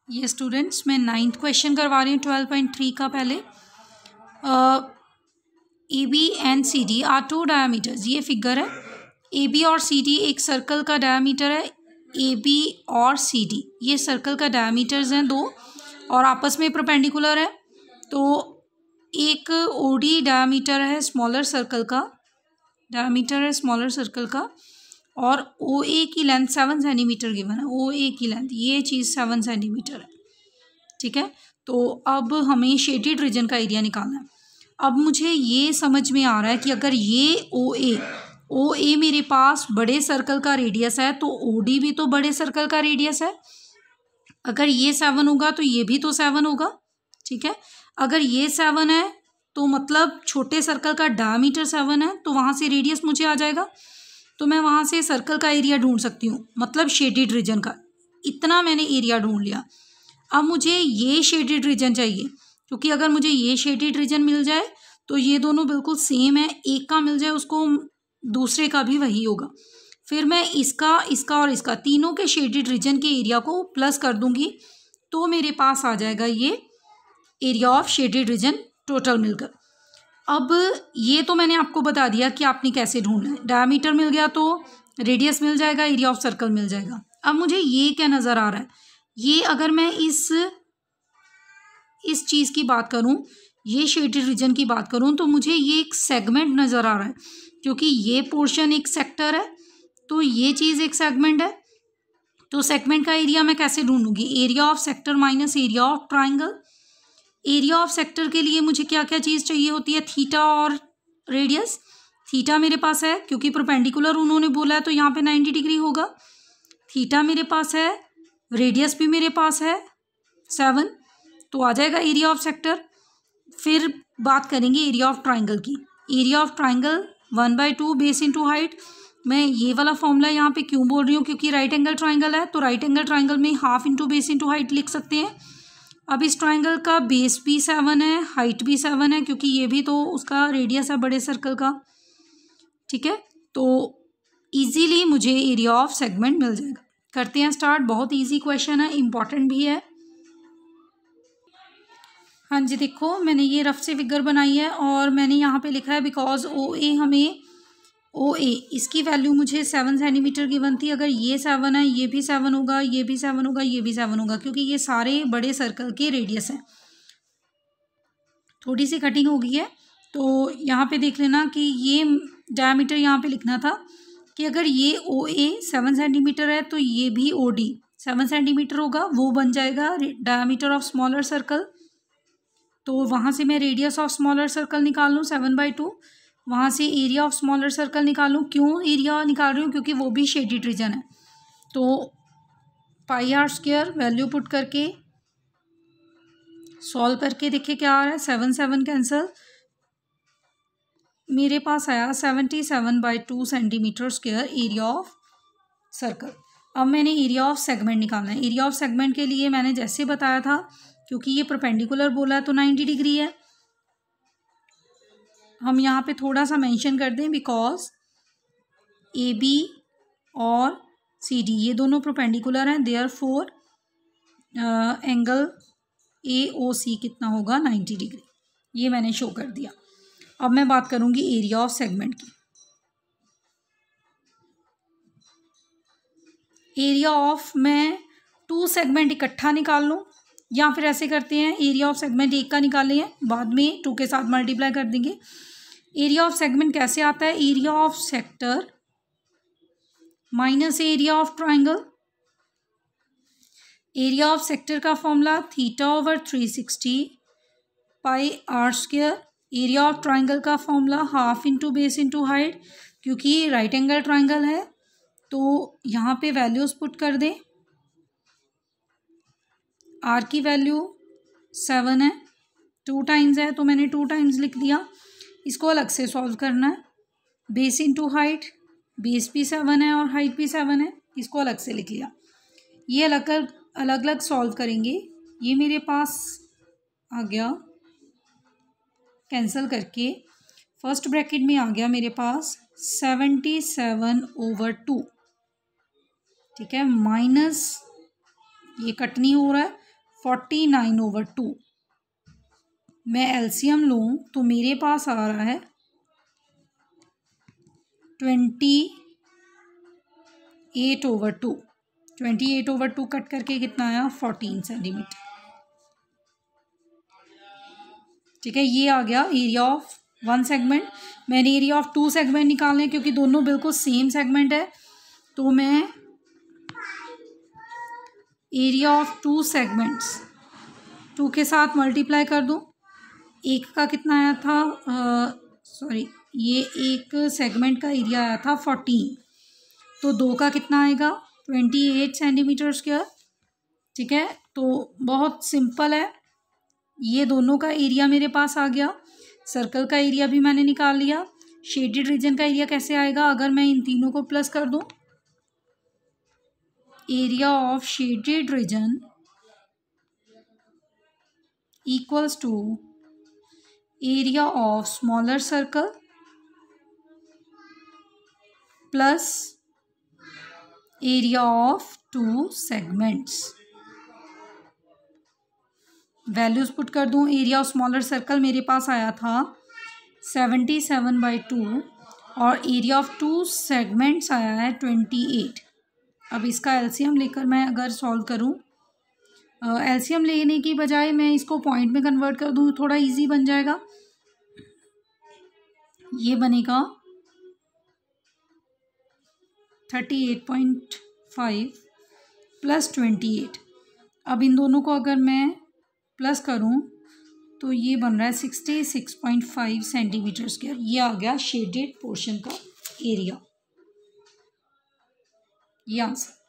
ये स्टूडेंट्स मैं 9th question करवा रही हूँ 12.3 का। पहले A B and C D are two diameters. ये फिगर है, ए बी और सी डी एक सर्कल का डायामीटर है। ए बी और सी डी ये सर्कल का डायामीटर्स हैं दो, और आपस में परपेंडिकुलर है। तो एक ओ डी डायामीटर है स्मॉलर सर्कल का, डायामीटर है स्मॉलर सर्कल का, और ओ ए की लेंथ 7 सेंटीमीटर गिवन है। ओ ए की लेंथ ये चीज़ 7 सेंटीमीटर है, ठीक है। तो अब हमें शेडेड रीजन का एरिया निकालना है। अब मुझे ये समझ में आ रहा है कि अगर ये ओ ए मेरे पास बड़े सर्कल का रेडियस है, तो ओ डी भी तो बड़े सर्कल का रेडियस है। अगर ये 7 होगा तो ये भी तो 7 होगा, ठीक है। अगर ये 7 है तो मतलब छोटे सर्कल का डायमीटर 7 है, तो वहाँ से रेडियस मुझे आ जाएगा। तो मैं वहाँ से सर्कल का एरिया ढूंढ सकती हूँ, मतलब शेडेड रीजन का। इतना मैंने एरिया ढूंढ लिया। अब मुझे ये शेडेड रीजन चाहिए, क्योंकि अगर मुझे ये शेडेड रीजन मिल जाए तो ये दोनों बिल्कुल सेम है। एक का मिल जाए उसको दूसरे का भी वही होगा। फिर मैं इसका और इसका तीनों के शेडेड रीजन के एरिया को प्लस कर दूंगी, तो मेरे पास आ जाएगा ये area of shaded reason total मिलकर। अब ये तो मैंने आपको बता दिया कि आपने कैसे ढूंढना है। डायमीटर मिल गया तो रेडियस मिल जाएगा, एरिया ऑफ सर्कल मिल जाएगा। अब मुझे ये क्या नज़र आ रहा है, ये अगर मैं इस चीज़ की बात करूं, ये शेडेड रीजन की बात करूं, तो मुझे ये एक सेगमेंट नज़र आ रहा है, क्योंकि ये पोर्शन एक सेक्टर है, तो ये चीज़ एक सेगमेंट है। तो सेगमेंट का एरिया मैं कैसे ढूंढूंगी, area of sector minus area of triangle. Area of sector के लिए मुझे क्या क्या चीज़ चाहिए होती है, थीटा और रेडियस। थीटा मेरे पास है क्योंकि परपेंडिकुलर उन्होंने बोला है, तो यहाँ पे 90 डिग्री होगा। थीटा मेरे पास है, रेडियस भी मेरे पास है 7, तो आ जाएगा एरिया ऑफ सेक्टर। फिर बात करेंगे एरिया ऑफ ट्राइंगल की। Area of triangle 1/2 base into height. मैं ये वाला फॉर्मूला यहाँ पे क्यों बोल रही हूँ, क्योंकि राइट एंगल ट्राइंगल है, तो राइट एंगल ट्राइंगल में half into base into height लिख सकते हैं। अब इस ट्राइंगल का बेस भी 7 है, हाइट भी 7 है, क्योंकि ये भी तो उसका रेडियस है बड़े सर्कल का, ठीक है। तो इजीली मुझे एरिया ऑफ सेगमेंट मिल जाएगा। करते हैं स्टार्ट। बहुत इजी क्वेश्चन है, इम्पॉर्टेंट भी है। हाँ जी, देखो मैंने ये रफ से फिगर बनाई है, और मैंने यहाँ पे लिखा है बिकॉज ओ ए इसकी वैल्यू मुझे 7 सेंटीमीटर की बनती है। अगर ये 7 है, ये भी 7 होगा, ये भी 7 होगा, ये भी 7 होगा, क्योंकि ये सारे बड़े सर्कल के रेडियस हैं। थोड़ी सी कटिंग हो गई है, तो यहाँ पे देख लेना कि ये डायमीटर यहाँ पे लिखना था कि अगर ये ओ ए 7 सेंटीमीटर है, तो ये भी ओ डी 7 सेंटीमीटर होगा। वो बन जाएगा डायमीटर ऑफ स्मॉलर सर्कल। तो वहाँ से मैं रेडियस ऑफ स्मॉलर सर्कल निकाल लूँ 7/2। वहाँ से एरिया ऑफ स्मॉलर सर्कल निकाल लूँ। क्यों एरिया निकाल रही हूँ, क्योंकि वो भी शेडेड रीजन है। तो πr² वैल्यू पुट करके सॉल्व करके देखिए क्या आ रहा है। 7 कैंसल, मेरे पास आया 77/2 centimetre square area of circle. अब मैंने एरिया ऑफ सेगमेंट निकालना है। एरिया ऑफ सेगमेंट के लिए मैंने जैसे बताया था, क्योंकि ये परपेंडिकुलर बोला है तो 90 डिग्री है। हम यहाँ पे थोड़ा सा मेंशन कर दें, बिकॉज ए बी और सी डी ये दोनों परपेंडिकुलर हैं, देयरफॉर एंगल ए ओ सी कितना होगा, 90 डिग्री। ये मैंने शो कर दिया। अब मैं बात करूँगी एरिया ऑफ सेगमेंट की। एरिया ऑफ मैं 2 सेगमेंट इकट्ठा निकाल लूँ, या फिर ऐसे करते हैं एरिया ऑफ सेगमेंट एक का निकाले हैं, बाद में 2 के साथ मल्टीप्लाई कर देंगे। एरिया ऑफ सेगमेंट कैसे आता है, area of sector minus area of triangle. Area of sector का formula θ/360 πr²। Area of triangle का formula half into base into height, क्योंकि ये राइट एंगल ट्राइंगल है, तो यहाँ पे वैल्यूज़ पुट कर दें। आर की वैल्यू 7 है, 2 टाइम्स है, तो मैंने 2 टाइम्स लिख दिया। इसको अलग से सॉल्व करना है। बेस इंटू हाइट, बेस भी 7 है और हाइट भी 7 है, इसको अलग से लिख लिया। ये अलग अलग सॉल्व करेंगे। ये मेरे पास आ गया कैंसिल करके, फर्स्ट ब्रैकेट में आ गया मेरे पास 77/2, ठीक है, माइनस ये कट नहीं हो रहा है, 49/2। मैं एलसीएम लूँ तो मेरे पास आ रहा है 28/2। 28/2 कट करके कितना आया 14 सेंटीमीटर। ठीक है, ये आ गया एरिया ऑफ 1 सेगमेंट। मैंने एरिया ऑफ 2 सेगमेंट निकालने क्योंकि दोनों बिल्कुल सेम सेगमेंट है, तो मैं एरिया ऑफ 2 सेगमेंट्स 2 के साथ मल्टीप्लाई कर दूं। एक का कितना आया था, ये एक सेगमेंट का एरिया आया था 14, तो 2 का कितना आएगा 28 सेंटीमीटर स्क्वायर। ठीक है, तो बहुत सिंपल है, ये दोनों का एरिया मेरे पास आ गया। सर्कल का एरिया भी मैंने निकाल लिया। शेडेड रीजन का एरिया कैसे आएगा, अगर मैं इन तीनों को प्लस कर दूं, area of shaded region equals to area of smaller circle plus area of 2 segments. Values put कर दूं। एरिया ऑफ स्मॉलर सर्कल मेरे पास आया था 77/2 और एरिया ऑफ 2 सेगमेंट्स आया है 28। अब इसका एलसीएम लेकर मैं अगर सॉल्व करूं, एलसीएम लेने की बजाय मैं इसको पॉइंट में कन्वर्ट कर दूं, थोड़ा इजी बन जाएगा। ये बनेगा 38.5 प्लस 28। अब इन दोनों को अगर मैं प्लस करूं तो ये बन रहा है 66.5 सेंटीमीटर स्क्वायर। ये आ गया शेडेड पोर्शन का एरिया। ये आंसर।